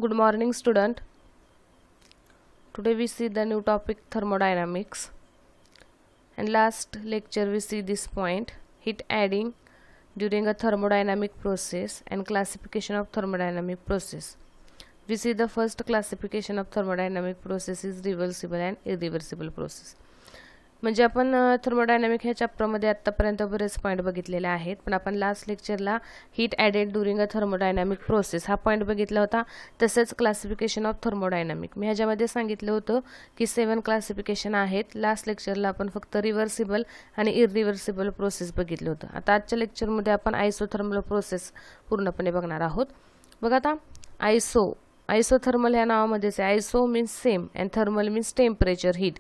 Good morning, student. Today we see the new topic thermodynamics. And last lecture we see this point, heat adding during a thermodynamic process and classification of thermodynamic process. We see the first classification of thermodynamic process is reversible and irreversible process. म्हणजे आपण thermodynamic ह्या चॅप्टरमध्ये आत्तापर्यंत बरेच point बघितलेले आहेत, पण आपण last लेक्चरला heat added during a thermodynamic process हा पॉईंट बघितला होता. तसेच क्लासिफिकेशन ऑफ थर्मोडायनामिक मी ह्याच्यामध्ये सांगितलं होतं की 7 क्लासिफिकेशन आहेत. लास्ट लेक्चरला आपण फक्त रिव्हर्सिबल आणि इरिव्हर्सिबल प्रोसेस बघितलं होतं. आता आजच्या लेक्चरमध्ये आपण आयसोथर्मल प्रोसेस पूर्णपणे बघणार आहोत. बघा आता आयसोथर्मल ह्या नावामध्येच आहे. Iso means same and thermal means temperature heat.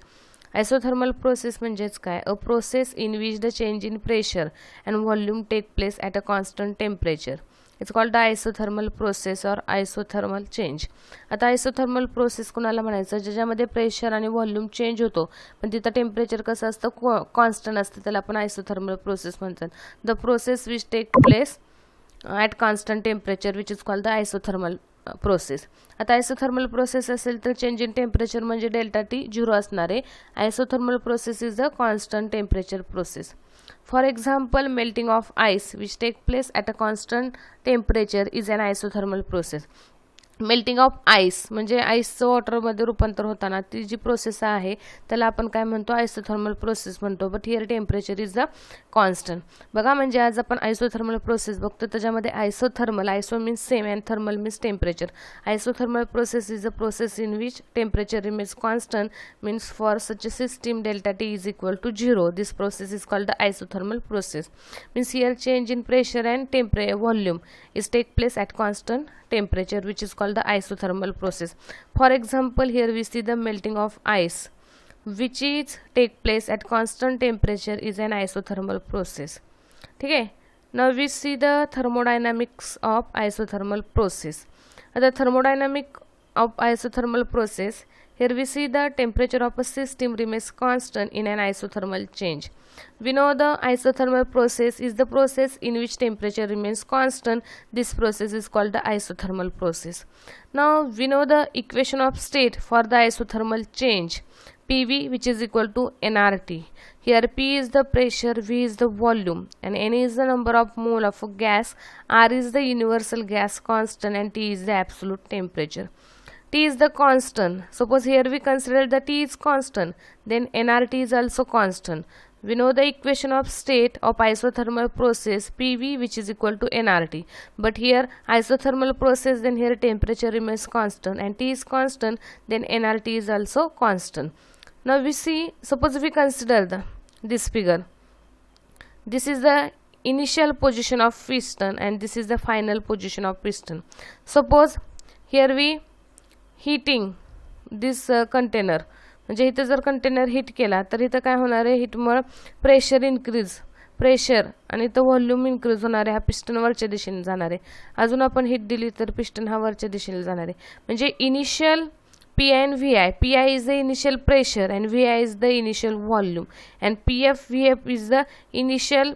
Isothermal process म्हणजेच काय? A process in which the change in pressure and volume take place at a constant temperature. It's called the isothermal process or isothermal change. आता isothermal process कुणाला म्हणायचं? ज्याच्यामध्ये pressure आणि volume change होतो पण तिथं टेम्परेचर कसं असतं? कॉन्स्टंट असतं. त्याला आपण आयसोथर्मल प्रोसेस म्हणतात. The process which take place at constant temperature which is called the isothermal process. आता आयसोथर्मल प्रोसेस असेल तर चेंज इन टेम्परेचर म्हणजे डेल्टा टी 0 असणार आहे. Isothermal process is the constant temperature process. For example, melting of ice which take place at a constant temperature is an isothermal process. Melting of ice म्हणजे आईसचं वॉटरमध्ये रूपांतर होताना ती जी process आहे त्याला आपण काय म्हणतो? आयसोथर्मल प्रोसेस म्हणतो. But here temperature is the constant. बघा म्हणजे आज आपण आयसोथर्मल प्रोसेस बघतो. त्याच्यामध्ये isothermal, iso means same and thermal means temperature. Isothermal process is a process in which temperature remains constant means for such a system delta T is equal to 0. This process is called the isothermal process. Means here change in pressure and volume is take place at constant temperature which is called the isothermal process. For example, here we see the melting of ice which is take place at constant temperature is an isothermal process. ठीक आहे. Now we see the thermodynamics of isothermal process. The thermodynamic of isothermal process, here we see the temperature of a system remains constant in an isothermal change. We know the isothermal process is the process in which temperature remains constant. This process is called the isothermal process. Now we know the equation of state for the isothermal change, PV which is equal to nRT. Here P is the pressure, V is the volume and N is the number of mole of a gas, R is the universal gas constant and T is the absolute temperature. T is the constant. Suppose here we consider that T is constant, then nRT is also constant. We know the equation of state of isothermal process PV which is equal to nRT. But here isothermal process, then here temperature remains constant and T is constant, then nRT is also constant. Now we see, suppose we consider this figure. This is the initial position of piston and this is the final position of piston. Suppose here we heating this container. म्हणजे इथं जर container heat केला तर इथं काय होणार आहे? हीटमुळे pressure आणि इथं व्हॉल्यूम इन्क्रीज होणार आहे. हा पिस्टन वरच्या दिशेने जाणार आहे. अजून आपण हीट दिली तर पिस्टन हा वरच्या दिशेने जाणार आहे. म्हणजे initial P I and V I. P I is the initial pressure and V I is the initial volume and P F V F is the initial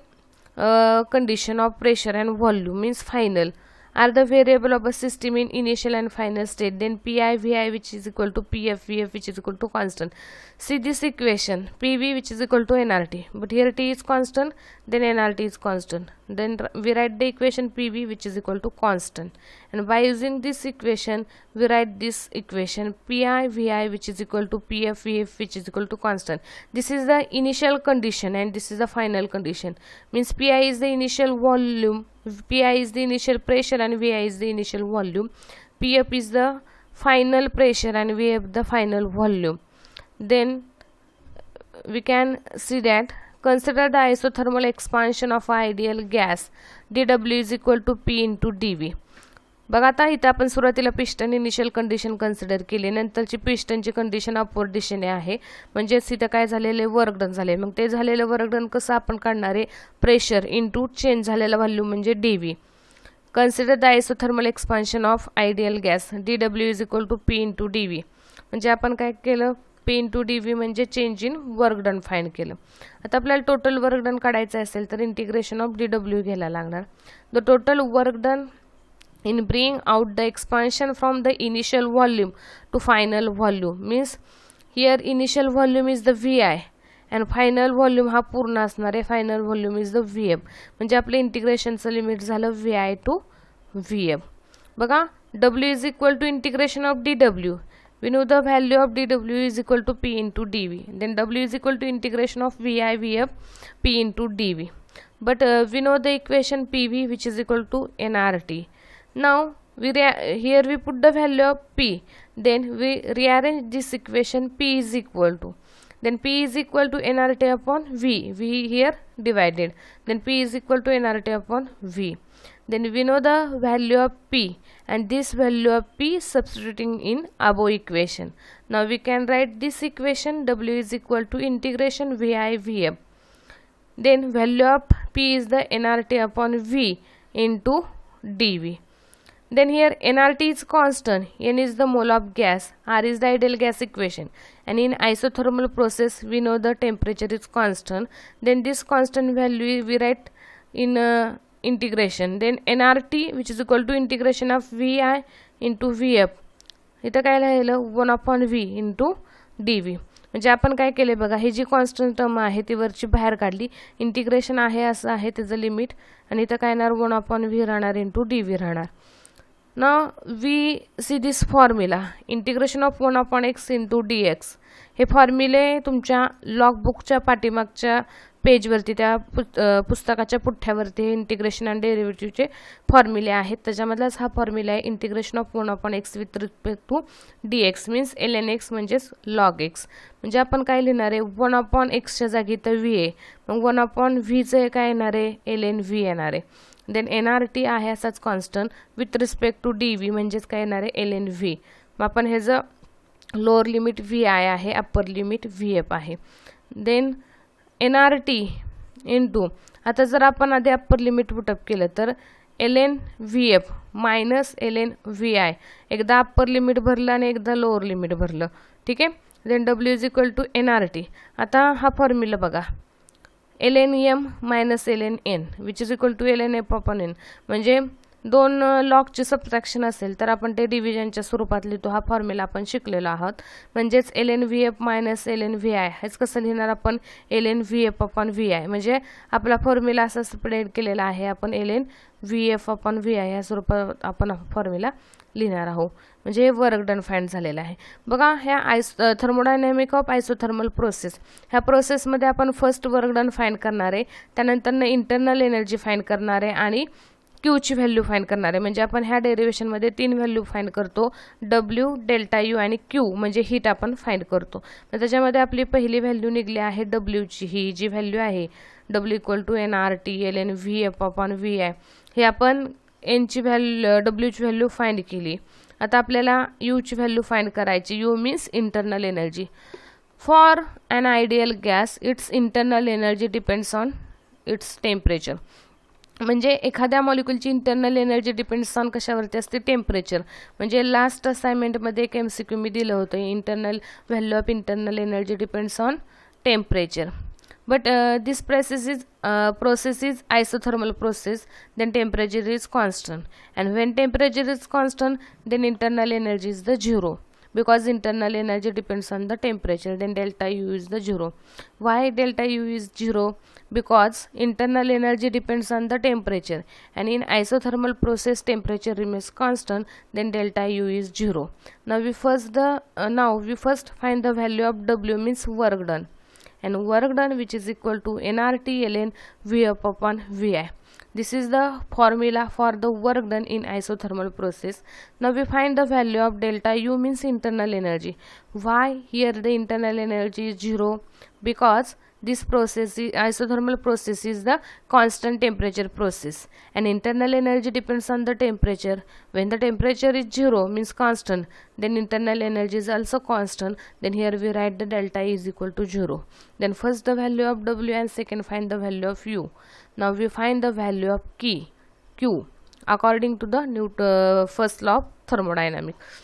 condition of pressure and volume means final are the variable of a system in initial and final state. Then Pi Vi which is equal to Pf Vf which is equal to constant. See this equation, Pv which is equal to nRT, but here T is constant, then nRT is constant. Then we write the equation Pv which is equal to constant, and by using this equation we write this equation Pi Vi which is equal to Pf Vf which is equal to constant. This is the initial condition and this is the final condition. Means Pi is the initial volume, Pi is the initial pressure and Vi is the initial volume. Pf is the final pressure and Vf the final volume. Then we can see that consider the isothermal expansion of ideal gas. dW is equal to P into dV. बघा आता इथं आपण सुरुवातीला piston initial condition consider केली, नंतरची पिस्टनची condition upward दिशेने आहे. म्हणजे इथं काय झालेले? वर्क डन झाले. मग ते झालेलं वर्क डन कसं आपण काढणार आहे? प्रेशर इंटू चेंज झालेला व्हॉल्यूम म्हणजे dV. Consider the isothermal expansion of ideal gas. dW is equal to P into dV. म्हणजे आपण काय केलं? P इंटू dV म्हणजे change in work done find केलं. आता आपल्याला टोटल वर्क डन काढायचं असेल तर इंटिग्रेशन ऑफ dW घ्यायला लागणार. The total work done in bring out the expansion from the initial volume to final volume. Means here initial volume is the VI and final volume हा पूर्ण असणार आहे, final volume is the VM. म्हणजे आपलं इंटिग्रेशनचं limit झालं VI to VM. बघा W is equal to integration of dW. We know the value of dW is equal to P into dV. Then W is equal to integration of VI VF P into dV. But we know the equation PV which is equal to nRT. Now here we put the value of P. Then we rearrange this equation. P is equal to, then P is equal to nRT upon V. V here divided. Then P is equal to nRT upon V. Then we know the value of P and this value of P substituting in above equation. Now we can write this equation. W is equal to integration VI VF. Then value of P is the nRT upon V into dV. Then here nRT is constant, n is the mole of gas, R is the ideal gas equation, and in isothermal process we know the temperature is constant. Then this constant value we write in integration. Then nRT which is equal to integration of VI into VF. इथं काय लिहिलं 1/v into dV. म्हणजे आपण काय केले बघा, ही जी constant term आहे ती वरची बाहेर काढली, इंटिग्रेशन आहे असं आहे त्याचं लिमिट, आणि इथं काय येणार 1/v राहणार इंटू dV राहणार. Now we see this formula integration of 1/x into dx. हे फॉर्म्युले तुमच्या लॉगबुकच्या पाठीमागच्या पेजवरती त्या पुस्तकाच्या पुठ्ठ्यावरती इंटिग्रेशन अँड डेरिव्हेटिव्हचे फॉर्म्युले आहेत. त्याच्यामधलाच हा फॉर्म्युला आहे integration of 1/x with respect to dx means ln x म्हणजेच log x. म्हणजे आपण काय लिहिणार आहे 1/xच्या जागी तर v आहे, मग 1/vचं काय येणार आहे ln v येणार आहे. देन nRT आहे असाच constant with respect to dv म्हणजेच काय येणार आहे ln v. मग आपण ह्याचं लोअर लिमिट VI आहे, अप्पर लिमिट VF आहे. देन nRT इंटू, आता जर आपण आधी अप्पर लिमिट पुटअप केलं तर ln VF minus ln VI. एकदा अप्पर लिमिट भरलं आणि एकदा लोअर लिमिट भरलं, ठीक आहे. Then W is equal to nRT. आता हा फॉर्म्युला बघा ln m minus ln n which is equal to ln f upon n. म्हणजे दोन लॉगचे सबट्रॅक्शन असेल तर आपण ते डिव्हिजनच्या स्वरूपात लिहितो. हा फॉर्म्युला आपण शिकलेलो आहोत. म्हणजेच ln VF minus ln VI हेच कसं लिहिणार आपण ln VF अपॉन VI. म्हणजे आपला फॉर्म्युला असा स्प्रेड केलेला आहे, आपण ln VF अपॉन VI या स्वरूपात आपण फॉर्म्युला लिहिणार आहोत. म्हणजे हे वर्क डन फाइंड झालेलं आहे. बघा ह्या थर्मोडायनॅमिक ऑफ आयसोथर्मल प्रोसेस, ह्या प्रोसेसमध्ये आपण फर्स्ट वर्क डन फाइंड करणार आहे, त्यानंतर इंटरनल एनर्जी फाइंड करणार आहे आणि Q ची व्हॅल्यू फाइंड करणार आहे. म्हणजे आपण ह्या डेरिव्हेशनमध्ये 3 व्हॅल्यू फाइंड करतो, W, डेल्टा U आणि Q म्हणजे हीट आपण फाइंड करतो. तर त्याच्यामध्ये आपली पहिली व्हॅल्यू निघली आहे W ची. ही जी व्हॅल्यू आहे W equal to nRT ln VF upon VI. हे आपण n ची व्हॅल्यू W ची व्हॅल्यू फाइंड केली. आता आपल्याला U ची व्हॅल्यू फाइंड करायची. U means internal energy. For an ideal gas its internal energy depends on its temperature. म्हणजे एखाद्या मॉलिक्यूलची इंटरनल एनर्जी डिपेंड्स ऑन कशावरती असते, टेम्परेचर. म्हणजे लास्ट असाइनमेंटमध्ये एक MCQ मी दिलं होतं, internal value of internal energy depends on temperature. But this process is isothermal process, then temperature is constant, and when temperature is constant then internal energy is the 0, because internal energy depends on the temperature. Then delta U is the 0. Why delta U is 0? Because internal energy depends on the temperature, and in isothermal process temperature remains constant, then delta U is 0. Now we first find the value of W means work done, and work done which is equal to nRT ln VF upon VI. This is the formula for the work done in isothermal process. Now we find the value of delta U means internal energy. Why here the internal energy is 0? Because this process is isothermal process is the constant temperature process, and internal energy depends on the temperature. When the temperature is 0 means constant, then internal energy is also constant. Then here we write the delta is equal to 0. Then first the value of W and second find the value of U. Now we find the value of Q according to the first law of thermodynamics.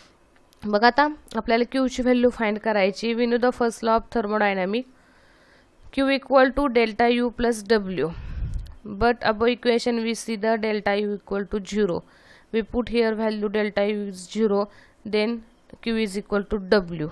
बघा आता आपल्याला Q ची value find करायची. We know the first law of thermodynamics. Q equal to delta U plus W, but above equation we see the delta U equal to 0. we put here value delta U is 0, then Q is equal to W.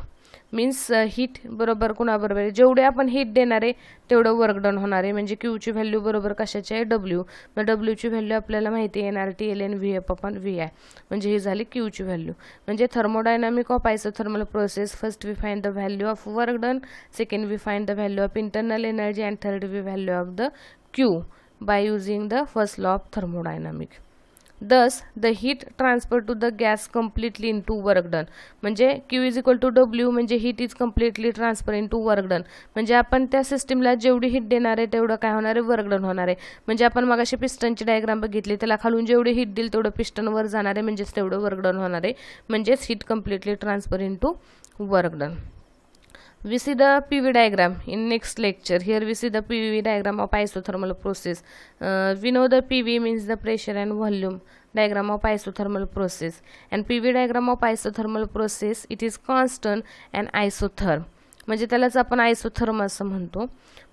Means heat बरोबर कुणाबरोबर आहे, जेवढे आपण heat देणार आहे तेवढं work done होणार आहे. म्हणजे क्यूची व्हॅल्यू बरोबर कशाची आहे, डब्ल्यू. मग डब्ल्यूची व्हॅल्यू आपल्याला माहिती आहे NRT ln VF/VI. म्हणजे ही झाली क्यूची व्हॅल्यू. म्हणजे thermodynamic of isothermal process, first we find the value of work done, second we find the value of internal energy, and third we value of the Q by using the first law of thermodynamic. Thus, the heat transferred to the gas completely into work done. म्हणजे Q is equal to W म्हणजे heat is completely transferred into work done. म्हणजे आपण त्या सिस्टीमला जेवढी heat देणार आहे तेवढं काय होणार आहे, वर्क डन होणार आहे. म्हणजे आपण मगाशी पिस्टनची डायग्राम बघितली, त्याला खालून जेवढी हीट दिली तेवढं पिस्टन वर जाणार आहे, म्हणजेच तेवढं वर्क डन होणार आहे. म्हणजेच heat completely transferred into work done. We see the PV diagram in next lecture. Here we see the PV diagram of isothermal process. We know the PV means the pressure and volume diagram of isothermal process, and PV diagram of isothermal process, it is constant and isotherm. म्हणजे त्यालाच आपण आयसोथर्म असं म्हणतो.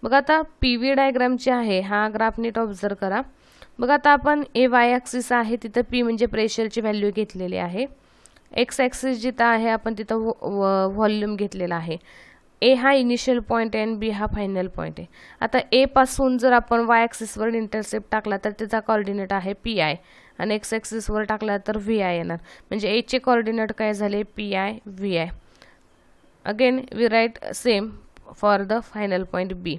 बघा आता PV diagram जे आहे, हा ग्राफ नीट ऑब्झर्व करा. बघा आता आपण y ॲक्सिस आहे तिथं P म्हणजे प्रेशरची व्हॅल्यू घेतलेली आहे. x ॲक्सिस जिथं आहे आपण तिथं व्हॉल्यूम घेतलेला आहे. ए हा इनिशियल पॉईंट आहे आणि बी हा फायनल पॉईंट आहे. आता ए पासून जर आपण वाय ॲक्सिसवर इंटरसेप्ट टाकला तर त्याचा कोऑर्डिनेट आहे पी आय, आणि एक्स ॲक्सिसवर टाकला तर व्ही आय येणार. म्हणजे एचे कोऑर्डिनेट काय झाले, P I V I. Again we write same for the final point B.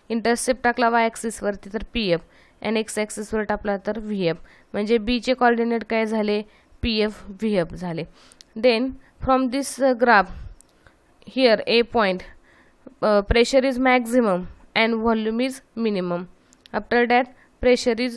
Intercept टाकला वाय ॲक्सिसवरती तर पी एफ, आणि एक्स ॲक्सिसवर टाकला तर व्ही एफ. म्हणजे बीचे कोऑर्डिनेट काय झाले, पी एफ व्ही एफ झाले. Then from this graph here A point, pressure is maximum and volume is minimum. After that pressure is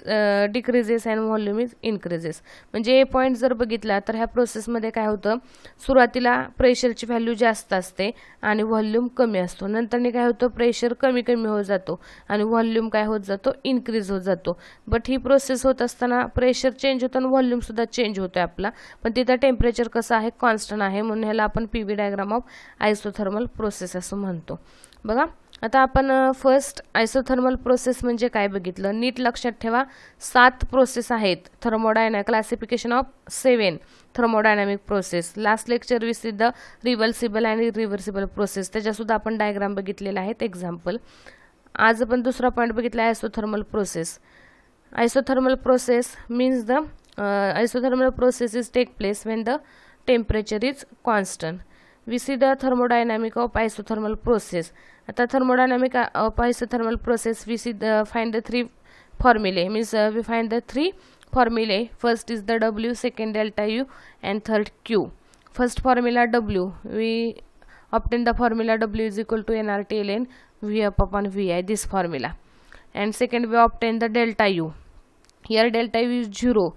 decreases and volume is increases. म्हणजे A point जर बघितला तर ह्या प्रोसेसमध्ये काय होतं, सुरुवातीला प्रेशरची व्हॅल्यू जास्त असते आणि व्हॉल्यूम कमी असतो. नंतरने काय होतं, प्रेशर कमी कमी होत जातो आणि व्हॉल्यूम काय होत जातो, इन्क्रीज होत जातो. बट ही प्रोसेस होत असताना प्रेशर चेंज होतं आणि व्हॉल्यूम सुद्धा चेंज होतोय आपला, पण तिथं टेम्परेचर कसं आहे, कॉन्स्टंट आहे. म्हणून ह्याला आपण PV diagram of isothermal process असं म्हणतो. बघा आता आपण फर्स्ट आयसोथर्मल प्रोसेस म्हणजे काय बघितलं. नीट लक्षात ठेवा, 7 प्रोसेस आहेत. Thermodynamic classification of 7 thermodynamic process. Last lecture we see the reversible and irreversible process, त्याच्यासुद्धा आपण डायग्राम बघितलेला आहेत एक्झाम्पल. आज आपण दुसरा पॉईंट बघितला isothermal process. Isothermal process means the isothermal process is take place when the temperature is constant. We see the thermodynamic of isothermal process. आता thermodynamic of isothermal process we see find the 3 formulae, means we find the 3 formulae. First is the W, second delta U, and third Q. First formula W, we obtain the formula W is equal to nRT ln VF/VI, this formula. And second we obtain the delta U. Here delta U is 0.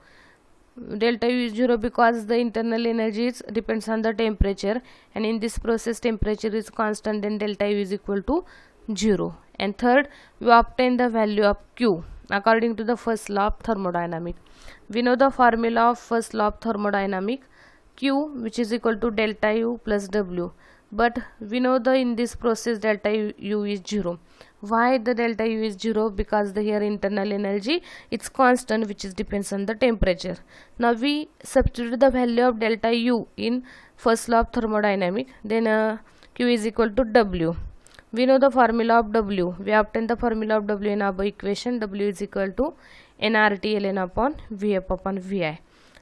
Delta U is 0 because the internal energy depends on the temperature, and in this process temperature is constant, then delta U is equal to 0. And third we obtain the value of Q according to the first law of thermodynamic. We know the formula of first law of thermodynamic, Q which is equal to delta U plus W, but we know the in this process delta U is 0. Why the delta U is 0? Because the here internal energy it's constant which is depends on the temperature. Now we substitute the value of delta U in first law of thermodynamic, then Q is equal to W. We know the formula of W. We obtain the formula of W in our equation. W is equal to nRT ln upon VF/VI.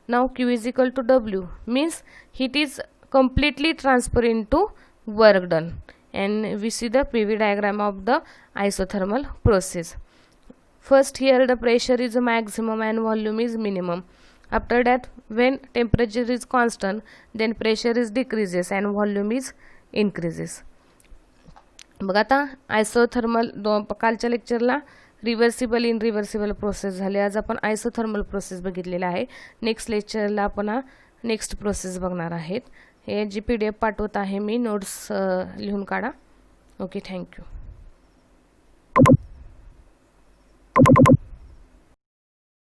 Now Q is equal to W means heat is completely transferred into work done. And we see the PV diagram of the isothermal process. First here the pressure is maximum and volume is minimum. After that when temperature is constant, then pressure is decreases and volume is increases. बघा आता isothermal कालच्या लेक्चरला reversible in reversible process झाले. आज आपण isothermal process बघितलेला आहे. Next लेक्चरला आपण next process बघणार आहेत. हे जी PDF पाठवत आहे मी, नोट्स लिहून काढा. Okay, thank you.